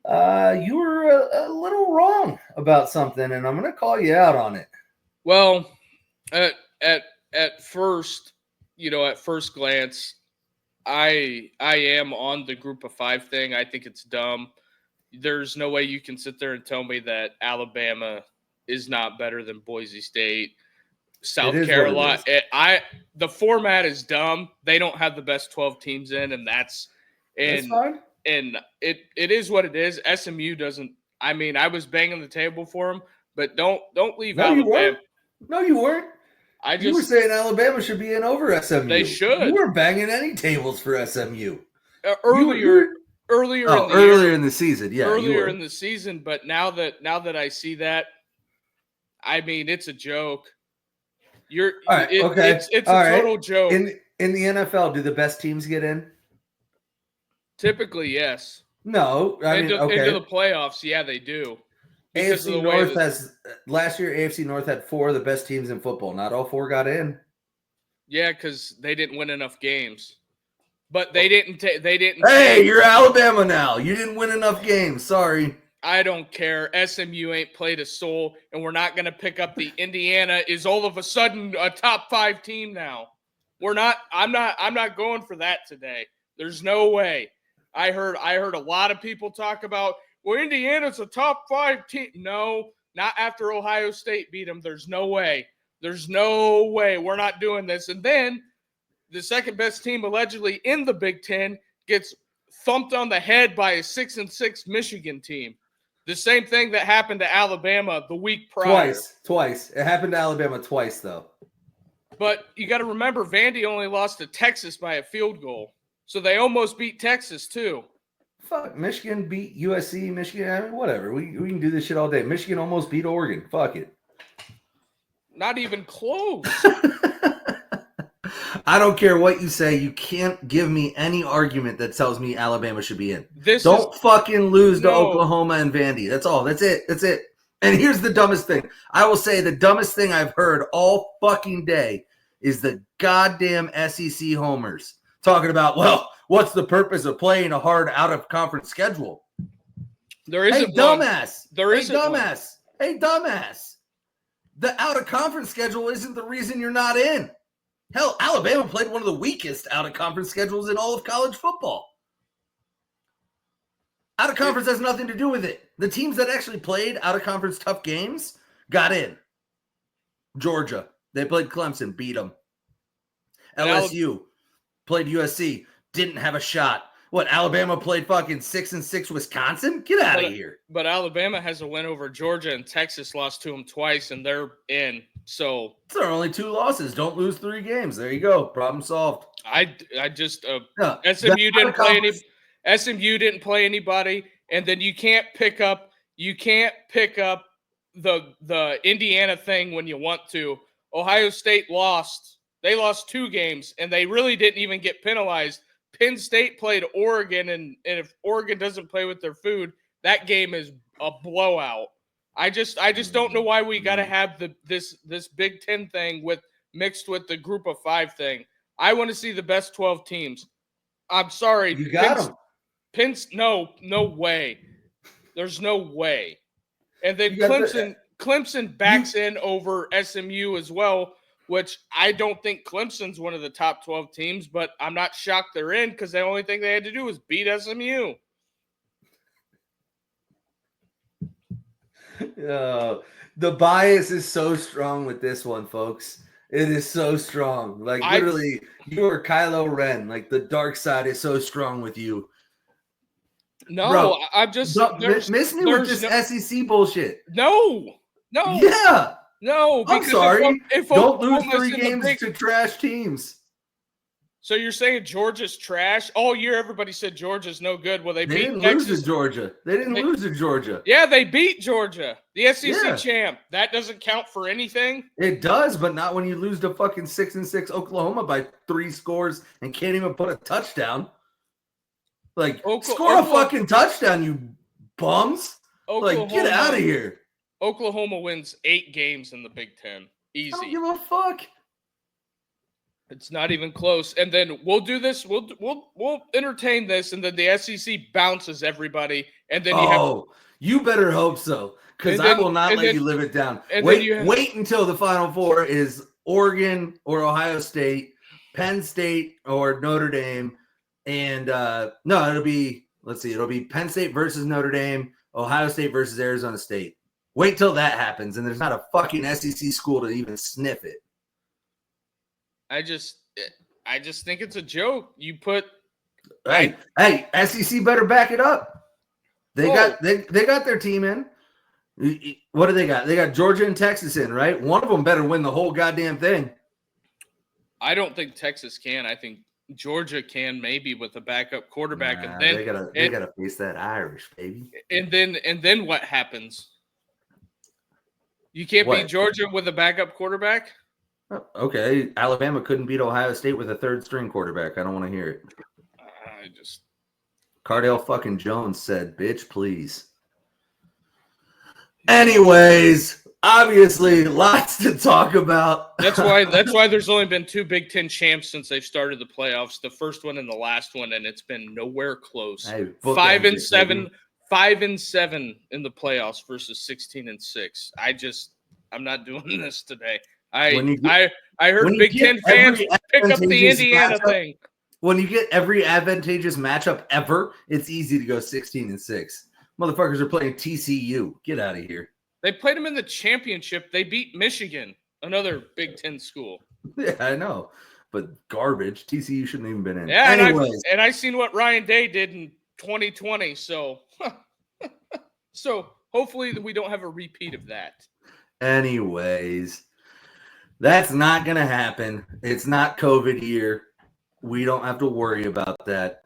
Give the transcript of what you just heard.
You were a little wrong about something, and I'm going to call you out on it. Well, at at first, at first glance, I am on the group of five thing. I think it's dumb. There's no way you can sit there and tell me that Alabama is not better than Boise State, It South is what it Carolina. is. The format is dumb. They don't have the best 12 teams in, and That's and fine. it is what it is. SMU doesn't. I mean, I was banging the table for them, but don't leave No, you Alabama. weren't. No, you weren't. I You were just saying Alabama should be in over they SMU. You should were banging any tables for SMU. earlier earlier in the Earlier year, in the season. Yeah, you earlier were. in the season. But now that I see that, I mean, it's a joke. All right. Okay. It's All a right. total joke. In the NFL, do the best teams get in? Typically, yes. No. I mean, Into the okay. playoffs, yeah, they do. Because of AFC the way North has last year. AFC North had 4 of the best teams in football. Not all 4 got in. yeah, because they didn't win enough games. But they didn't. They didn't. Hey, you're Alabama now. You didn't win enough games. Sorry. I don't care. SMU ain't played a soul, and we're not going to pick up the Indiana is all of a sudden a top 5 team now. We're not. I'm not going for that today. There's no way. I heard a lot of people talk about, well, Indiana's a top 5 team. No, not after Ohio State beat them. There's no way. There's no way. We're not doing this. And then the second best team allegedly in the Big Ten gets thumped on the head by a 6-6 Michigan team. The same thing that happened to Alabama the week prior. Twice. It happened to Alabama twice, though. But you got to remember, Vandy only lost to Texas by a field goal. So they almost beat Texas, too. Fuck, Michigan beat USC, Michigan, I mean, whatever. We can do this shit all day. Michigan almost beat Oregon. Fuck it. Not even close. I don't care what you say. You can't give me any argument that tells me Alabama should be in. Don't fucking lose to Oklahoma and Vandy. That's all. That's it. And here's the dumbest thing. I will say the dumbest thing I've heard all fucking day is the goddamn SEC homers talking about, well, what's the purpose of playing a hard out-of-conference schedule? There isn't dumbass. There isn't dumbass. Hey, dumbass. The out-of-conference schedule isn't the reason you're not in. Hell, Alabama played one of the weakest out-of-conference schedules in all of college football. Out-of-conference has nothing to do with it. The teams that actually played out-of-conference tough games got in. Georgia, they played Clemson, beat them. LSU played USC, didn't have a shot. What, Alabama played fucking 6-6 Wisconsin? Get out of here. But Alabama has a win over Georgia, and Texas lost to them twice, and they're in. So there are only 2 losses. Don't lose 3 games. There you go. Problem solved. I just SMU didn't play SMU didn't play anybody, and then you can't pick up the Indiana thing when you want to. Ohio State lost. They lost 2 games, and they really didn't even get penalized. Penn State played Oregon, and if Oregon doesn't play with their food, that game is a blowout. I just don't know why we got to have this Big Ten thing mixed with the Group of 5 thing. I want to see the best 12 teams. I'm sorry, you got them. No way. There's no way. And then Clemson backs in over SMU as well, which I don't think Clemson's one of the top 12 teams, but I'm not shocked they're in because the only thing they had to do was beat SMU. The bias is so strong with this one, folks. It is so strong. Like, literally, you are Kylo Ren. Like, the dark side is so strong with you. No, bro, I'm just miss me with this SEC bullshit. No. Yeah. No, I'm sorry. Don't lose 3 games to trash teams. So you're saying Georgia's trash? All year everybody said Georgia's no good. Well, they beat didn't Texas. Lose to Georgia. They didn't lose to Georgia. Yeah, they beat Georgia. The SEC champ. That doesn't count for anything? It does, but not when you lose to fucking 6-6 Oklahoma by 3 scores and can't even put a touchdown. Like, score a fucking touchdown, you bums. Like, get out of here. Oklahoma wins 8 games in the Big Ten. Easy. I don't give a fuck. It's not even close. And then we'll do this. We'll entertain this, and then the SEC bounces everybody, and then you better hope so, because I will not let you live it down. Wait until the Final Four is Oregon or Ohio State, Penn State or Notre Dame, and no, it'll be Penn State versus Notre Dame, Ohio State versus Arizona State. Wait till that happens, and there's not a fucking SEC school to even sniff it. I just think it's a joke. You put hey, SEC better back it up. They got their team in. What do they got? They got Georgia and Texas in, right? One of them better win the whole goddamn thing. I don't think Texas can. I think Georgia can, maybe with a backup quarterback, and then they gotta face that Irish, baby. And then what happens? You can't beat Georgia with a backup quarterback? Okay, Alabama couldn't beat Ohio State with a third string quarterback. I don't want to hear it. Cardale fucking Jones said, "Bitch, please." Anyways, obviously, lots to talk about. That's why there's only been 2 Big Ten champs since they've started the playoffs. The first one and the last one, and it's been nowhere close. 5-7 in the playoffs versus 16-6. I'm not doing this today. I heard Big Ten fans pick up the Indiana thing. When you get every advantageous matchup ever, it's easy to go 16-6. Motherfuckers are playing TCU. Get out of here. They played them in the championship. They beat Michigan, another Big Ten school. Yeah, I know. But garbage. TCU shouldn't even been in. Yeah, and I seen what Ryan Day did in 2020. So hopefully we don't have a repeat of that. Anyways, that's not going to happen. It's not COVID year. We don't have to worry about that.